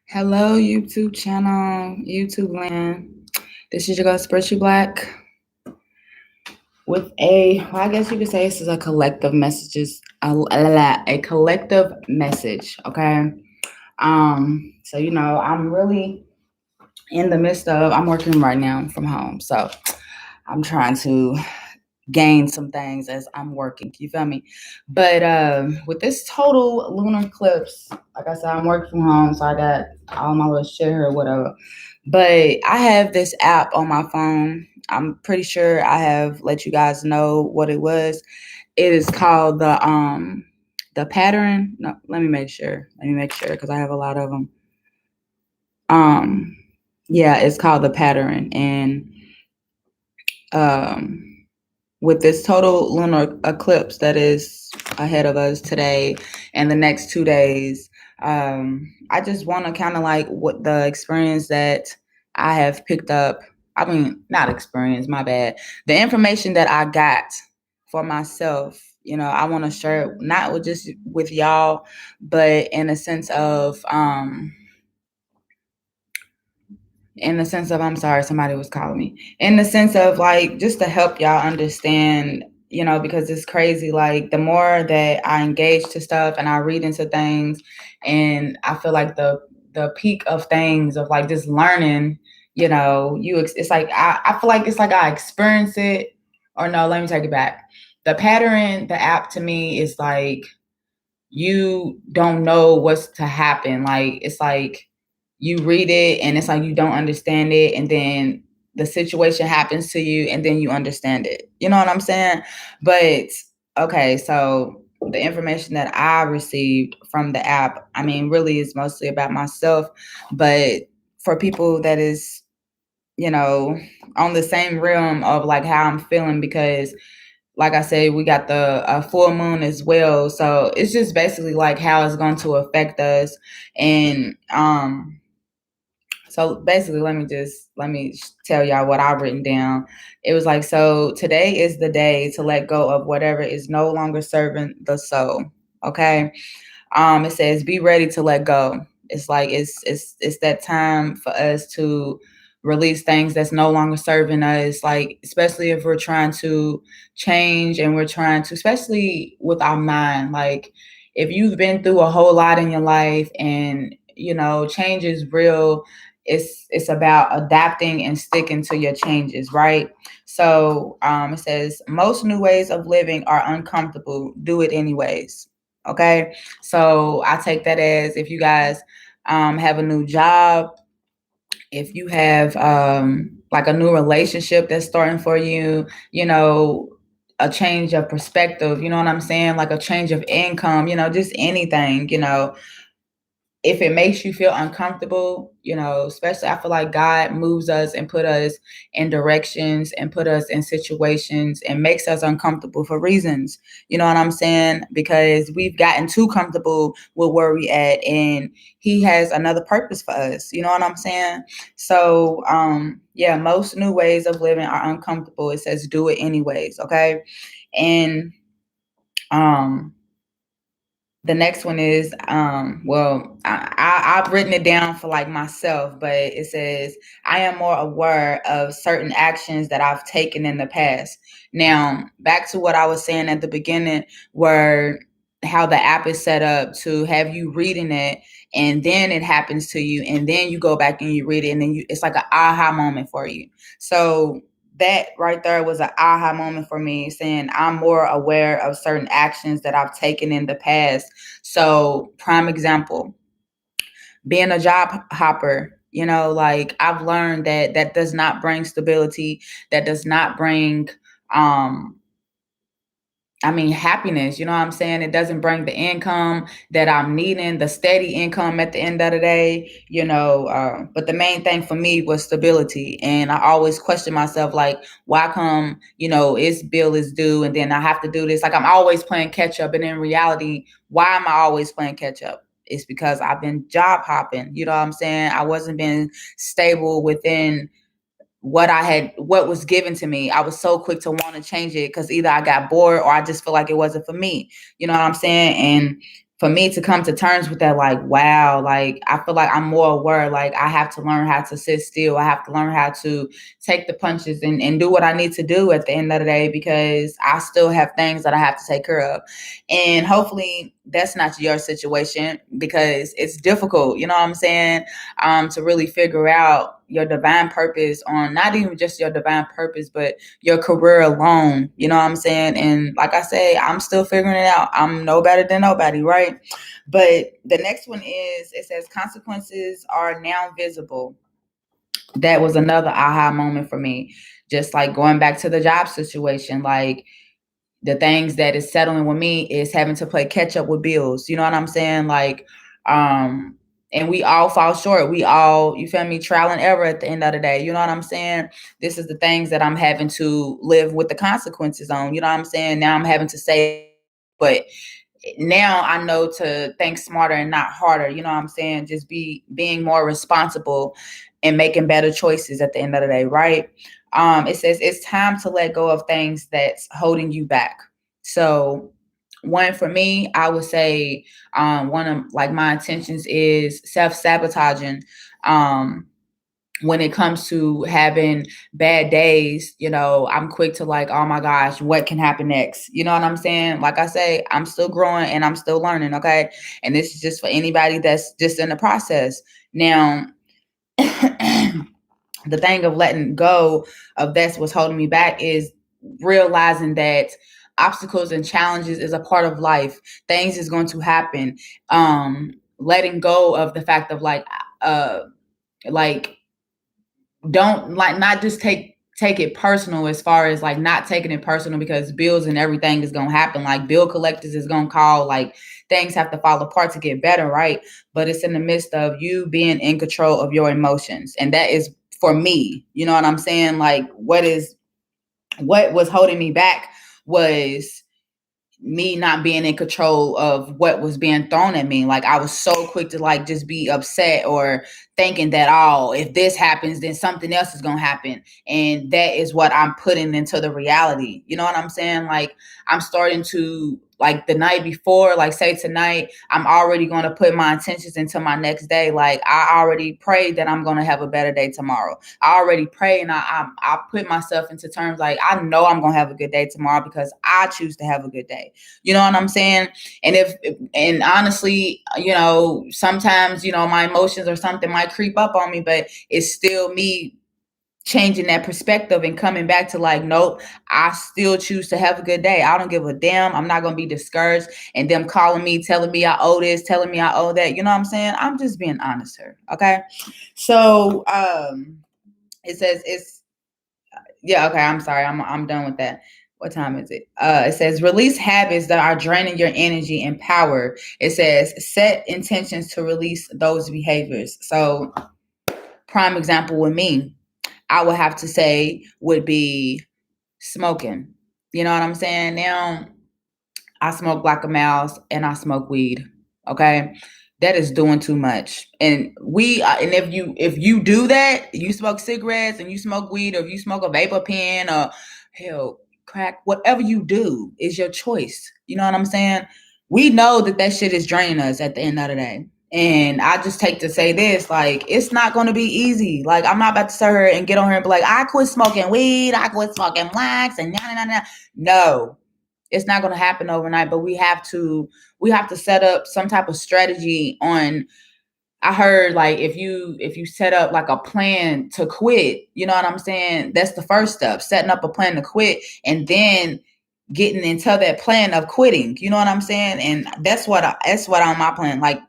Hello, YouTube channel, YouTube land. This is your girl, Spiritually Black, with I guess you could say this is a collective messages, a collective message. Okay. So I'm really in the midst of. I'm working right now from home, so I'm trying to gain some things as I'm working. You feel me? But with this total lunar eclipse, like I said, I'm working from home, so I got all my little shit here or whatever. But I have this app on my phone. I'm pretty sure I have let you guys know what it was. It is called the pattern. No, let me make sure. Because I have a lot of them. Um, yeah, it's called the pattern, and um with this total lunar eclipse that is ahead of us today and the next 2 days, I just want to kind of like what the experience that I have picked up. I mean, not experience, my bad. The information that I got for myself, I want to share it not with just with y'all, but in the sense of I'm sorry, somebody was calling me. In the sense of like just to help y'all understand, because it's crazy. Like the more that I engage to stuff and I read into things, and I feel like the peak of things of like just learning, it's like I feel like it's like I experience it. Or no, let me take it back. The pattern, the app to me is like you don't know what's to happen. Like it's like you read it and it's like you don't understand it, and then the situation happens to you and then you understand it. You know what I'm saying? But okay, so the information that I received from the app, I mean, really is mostly about myself, but for people that is, on the same realm of like how I'm feeling, because like I said, we got the full moon as well. So it's just basically like how it's going to affect us. And so basically, let me tell y'all what I've written down. It was like, so today is the day to let go of whatever is no longer serving the soul. Okay. It says be ready to let go. It's like it's that time for us to release things that's no longer serving us, like especially if we're trying to change and we're trying to, especially with our mind, like if you've been through a whole lot in your life and change is real. It's about adapting and sticking to your changes, right? So it says most new ways of living are uncomfortable. Do it anyways. Okay. So I take that as if you guys have a new job, if you have like a new relationship that's starting for you, a change of perspective, you know what I'm saying? Like a change of income, just anything, if it makes you feel uncomfortable, especially I feel like God moves us and put us in directions and put us in situations and makes us uncomfortable for reasons. You know what I'm saying? Because we've gotten too comfortable with where we at, and he has another purpose for us. You know what I'm saying? So yeah, most new ways of living are uncomfortable. It says do it anyways, okay? And um the next one is well, I've written it down for like myself, but it says I am more aware of certain actions that I've taken in the past. Now back to what I was saying at the beginning, where how the app is set up to have you reading it and then it happens to you and then you go back and you read it and then it's like an aha moment for you. So that right there was an aha moment for me, saying I'm more aware of certain actions that I've taken in the past. So, prime example, being a job hopper, like I've learned that that does not bring stability, that does not bring um happiness. You know what I'm saying? It doesn't bring the income that I'm needing, the steady income at the end of the day, But the main thing for me was stability. And I always question myself, like, why come, its bill is due and then I have to do this? Like, I'm always playing catch up. And in reality, why am I always playing catch up? It's because I've been job hopping. You know what I'm saying? I wasn't being stable within what was given to me. I was so quick to want to change it because either I got bored or I just feel like it wasn't for me. You know what I'm saying? And for me to come to terms with that, like, wow, like, I feel like I'm more aware. Like, I have to learn how to sit still. I have to learn how to take the punches and do what I need to do at the end of the day, because I still have things that I have to take care of. And hopefully that's not your situation, because it's difficult, you know what I'm saying, to really figure out your divine purpose on not even just your divine purpose, but your career alone, you know what I'm saying? And like I say, I'm still figuring it out. I'm no better than nobody, right? But the next one is, it says consequences are now visible. That was another aha moment for me. Just like going back to the job situation, like the things that is settling with me is having to play catch up with bills. You know what I'm saying? Like, and we all fall short. We all, you feel me, trial and error at the end of the day. You know what I'm saying? This is the things that I'm having to live with the consequences on. You know what I'm saying? Now I'm having to say, but now I know to think smarter and not harder. You know what I'm saying? Just being more responsible and making better choices at the end of the day, right? It says it's time to let go of things that's holding you back. So one for me, I would say one of like my intentions is self-sabotaging. When it comes to having bad days, you know, I'm quick to like, oh my gosh, what can happen next? You know what I'm saying? Like I say, I'm still growing and I'm still learning. Okay. And this is just for anybody that's just in the process. Now, the thing of letting go of that's what's holding me back is realizing that obstacles and challenges is a part of life. Things is going to happen. Letting go of the fact of like don't like not just take it personal, as far as like not taking it personal because bills and everything is gonna happen. Like bill collectors is gonna call, like things have to fall apart to get better, right? But it's in the midst of you being in control of your emotions. And that is for me, you know what I'm saying? Like what was holding me back was me not being in control of what was being thrown at me. Like I was so quick to like just be upset or thinking that, oh, if this happens, then something else is gonna happen. And that is what I'm putting into the reality. You know what I'm saying? Like I'm starting to, like the night before, like say tonight, I'm already going to put my intentions into my next day. Like I already prayed that I'm going to have a better day tomorrow. I already pray, and I put myself into terms like I know I'm going to have a good day tomorrow because I choose to have a good day. You know what I'm saying? And honestly, you know, sometimes, you know, my emotions or something might creep up on me, but it's still me changing that perspective and coming back to like, nope, I still choose to have a good day. I don't give a damn. I'm not going to be discouraged and them calling me, telling me I owe this, telling me I owe that. You know what I'm saying? I'm just being honest here. Okay. So, it says yeah. Okay. I'm sorry. I'm done with that. What time is it? It says release habits that are draining your energy and power. It says set intentions to release those behaviors. So prime example with me, I would have to say would be smoking. You know what I'm saying? Now I smoke Black and Mouse and I smoke weed. Okay. That is doing too much. And and if you do that, you smoke cigarettes and you smoke weed, or if you smoke a vapor pen or hell, crack, whatever you do is your choice. You know what I'm saying? We know that shit is draining us at the end of the day. And I just take to say this, like, it's not going to be easy. Like, I'm not about to sit her and get on her and be like, I quit smoking weed, I quit smoking blacks, and nah. No, it's not going to happen overnight, but we have to set up some type of strategy on. I heard like if you set up like a plan to quit, you know what I'm saying? That's the first step, setting up a plan to quit, and then getting into that plan of quitting. You know what I'm saying? And that's what on my plan. Like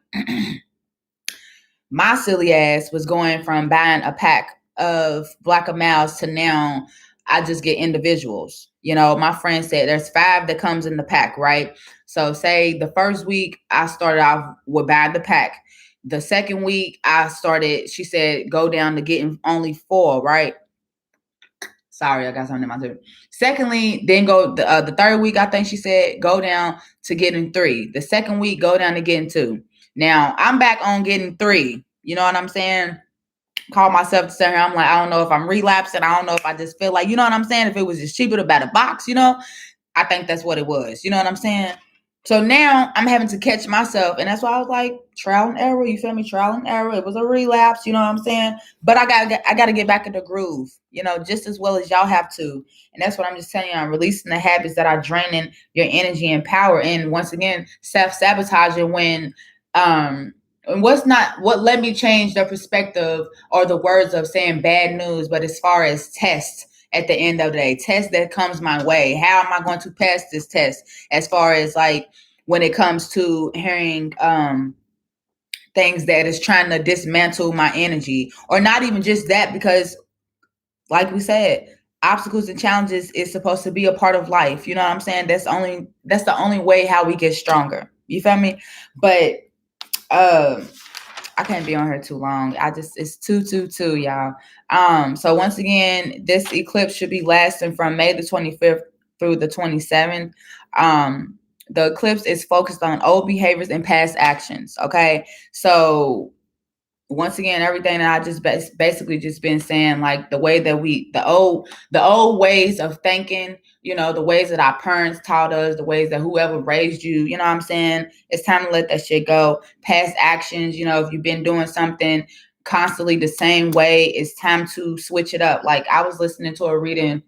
my silly ass was going from buying a pack of Black and Milds to now I just get individuals. You know, my friend said there's 5 that comes in the pack, right? So say the first week I started off with buying the pack. The second week she said, go down to getting only 4, right? Sorry, I got something in my throat. Secondly, then go the third week, I think she said, go down to getting 3. The second week, go down to getting 2. Now I'm back on getting 3. You know what I'm saying? Call myself to say, I'm like, I don't know if I'm relapsing. I don't know if I just feel like, you know what I'm saying? If it was just cheaper to buy the box, you know, I think that's what it was. You know what I'm saying? So now I'm having to catch myself. And that's why I was like, trial and error, you feel me? Trial and error. It was a relapse, you know what I'm saying? But I gotta get back in the groove, you know, just as well as y'all have to. And that's what I'm just telling you. I'm releasing the habits that are draining your energy and power. And once again, self-sabotaging when and what led me change the perspective or the words of saying bad news, but as far as tests at the end of the day, test that comes my way. How am I going to pass this test? As far as like when it comes to hearing things that is trying to dismantle my energy, or not even just that, because like we said, obstacles and challenges is supposed to be a part of life. You know what I'm saying? That's the only way how we get stronger. You feel me? But I can't be on her too long. It's 222, y'all. So once again, this eclipse should be lasting from May the 25th through the 27th. The eclipse is focused on old behaviors and past actions. Okay. So once again, everything that I just basically just been saying, like the way that the old ways of thinking, you know, the ways that our parents taught us, the ways that whoever raised you, you know what I'm saying? It's time to let that shit go. Past actions, you know, if you've been doing something constantly the same way, it's time to switch it up. Like I was listening to a reading,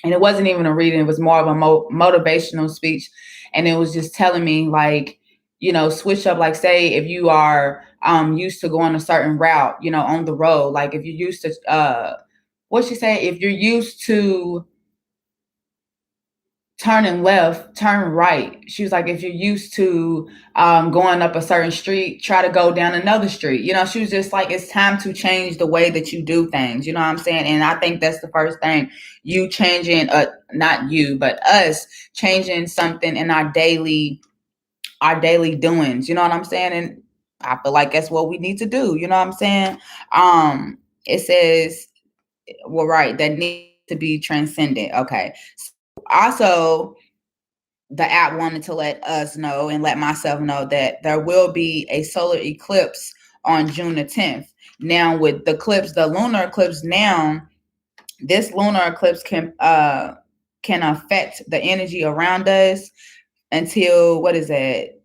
and it wasn't even a reading, it was more of a motivational speech. And it was just telling me, like, you know, switch up. Like, say if you are used to going a certain route, you know, on the road, like if you're used to what she said, if you're used to turning left, turn right. She was like, if you're used to going up a certain street, try to go down another street. You know, she was just like, it's time to change the way that you do things. You know what I'm saying? And I think that's the first thing, you changing, not you, but us changing something in our daily doings. You know what I'm saying? And I feel like that's what we need to do. You know what I'm saying? It says, well, right, that needs to be transcendent. Okay. Also, the app wanted to let us know and let myself know that there will be a solar eclipse on June the 10th. Now, with the eclipse, the lunar eclipse, now this lunar eclipse can affect the energy around us until, what is it,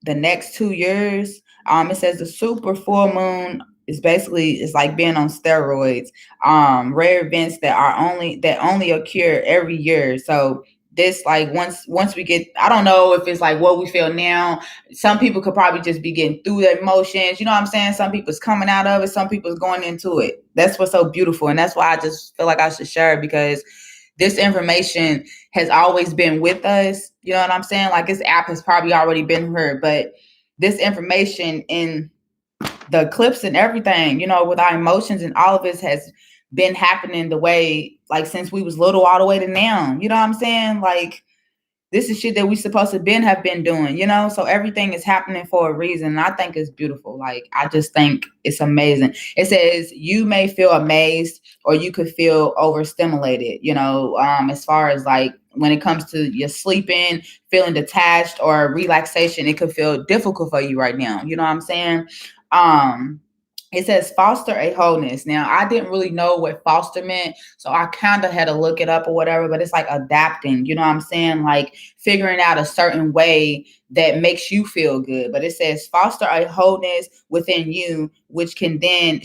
the next 2 years. It says the super full moon is basically, it's like being on steroids. Rare events that only occur every year. So this, like, once we get, I don't know if it's like what we feel now. Some people could probably just be getting through their emotions. You know what I'm saying? Some people's coming out of it. Some people's going into it. That's what's so beautiful. And that's why I just feel like I should share it, because this information has always been with us. You know what I'm saying? Like, this app has probably already been heard, but this information in the clips and everything, you know, with our emotions and all of this has been happening the way, like, since we was little all the way to now. You know what I'm saying? Like, this is shit that we supposed to have been doing, you know? So everything is happening for a reason. And I think it's beautiful. Like, I just think it's amazing. It says you may feel amazed or you could feel overstimulated, you know, as far as like when it comes to your sleeping, feeling detached or relaxation, it could feel difficult for you right now. You know what I'm saying? It says foster a wholeness. Now, I didn't really know what foster meant, so I kind of had to look it up or whatever, but it's like adapting, you know what I'm saying? Like figuring out a certain way that makes you feel good. But it says foster a wholeness within you, which you then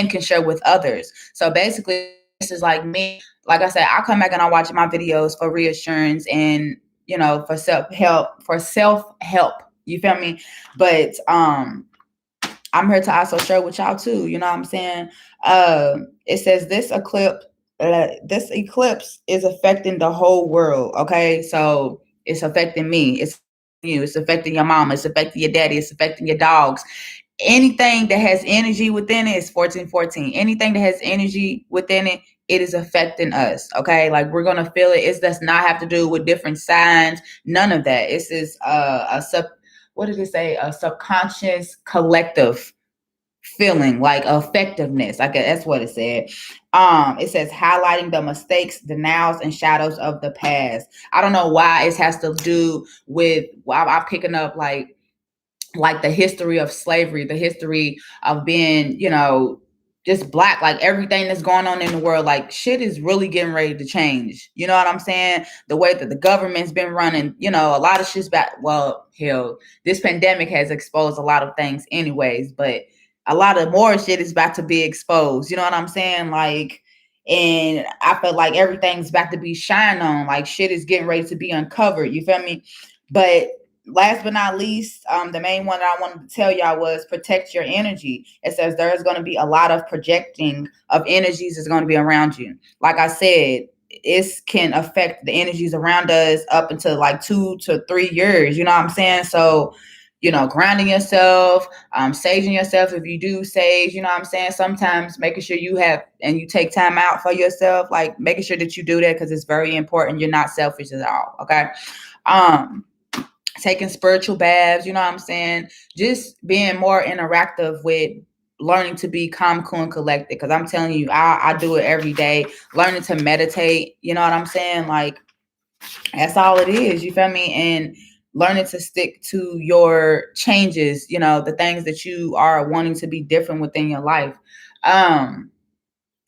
can share with others. So basically, this is like me. Like I said, I come back and I watch my videos for reassurance and, you know, for self-help. You feel me? But I'm here to also share with y'all too. You know what I'm saying? It says this eclipse is affecting the whole world. Okay, so it's affecting me. It's you. It's affecting your mama. It's affecting your daddy. It's affecting your dogs. Anything that has energy within it is 1414. Anything that has energy within it, it is affecting us. Okay, like we're gonna feel it. It does not have to do with different signs. None of that. This is what did it say? A subconscious collective feeling, like effectiveness. Like that's what it said. It says highlighting the mistakes, denials, and shadows of the past. I don't know why it has to do with. Well, I'm picking up like the history of slavery, the history of being, you know, just black, like everything that's going on in the world, like shit is really getting ready to change. You know what I'm saying? The way that the government's been running, you know, a lot of shit's back. Well, hell, this pandemic has exposed a lot of things anyways, but a lot of more shit is about to be exposed. You know what I'm saying? Like, and I feel like everything's about to be shined on. Like shit is getting ready to be uncovered. You feel me? But last but not least, the main one that I wanted to tell y'all was protect your energy. It says there's going to be a lot of projecting of energies is going to be around you. Like I said, it can affect the energies around us up until like 2 to 3 years. You know what I'm saying? So, you know, grounding yourself, saging yourself if you do sage, you know what I'm saying? Sometimes making sure you have and you take time out for yourself, like making sure that you do that because it's very important. You're not selfish at all. Okay. Taking spiritual baths, you know what I'm saying? Just being more interactive with learning to be calm, cool, and collected. Because I'm telling you, I do it every day. Learning to meditate, you know what I'm saying? Like, that's all it is, you feel me? And learning to stick to your changes, you know, the things that you are wanting to be different within your life.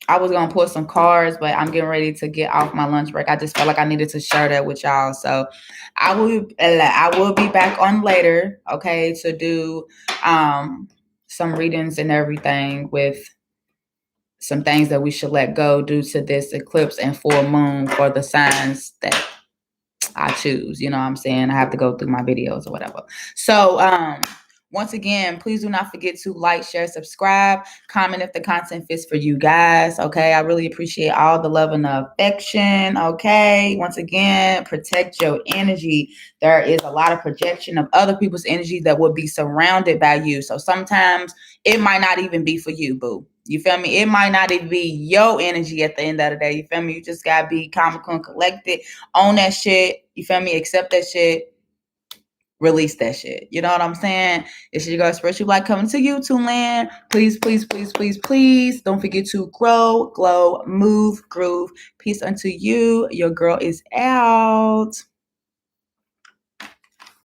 I was gonna pull some cards, but I'm getting ready to get off my lunch break. I just felt like I needed to share that with y'all. So I will be back on later, okay, to do some readings and everything with some things that we should let go due to this eclipse and full moon for the signs that I choose. You know what I'm saying? I have to go through my videos or whatever. So once again, please do not forget to like, share, subscribe, comment if the content fits for you guys. Okay. I really appreciate all the love and the affection. Okay. Once again, protect your energy. There is a lot of projection of other people's energy that will be surrounded by you. So sometimes it might not even be for you, boo. You feel me? It might not even be your energy at the end of the day. You feel me? You just gotta be calm, cool, and collected. Own that shit. You feel me? Accept that shit. Release that shit. You know what I'm saying? It's your girl Spiritual Black coming to you, to land. Please, please, please, please, please don't forget to grow, glow, move, groove. Peace unto you. Your girl is out.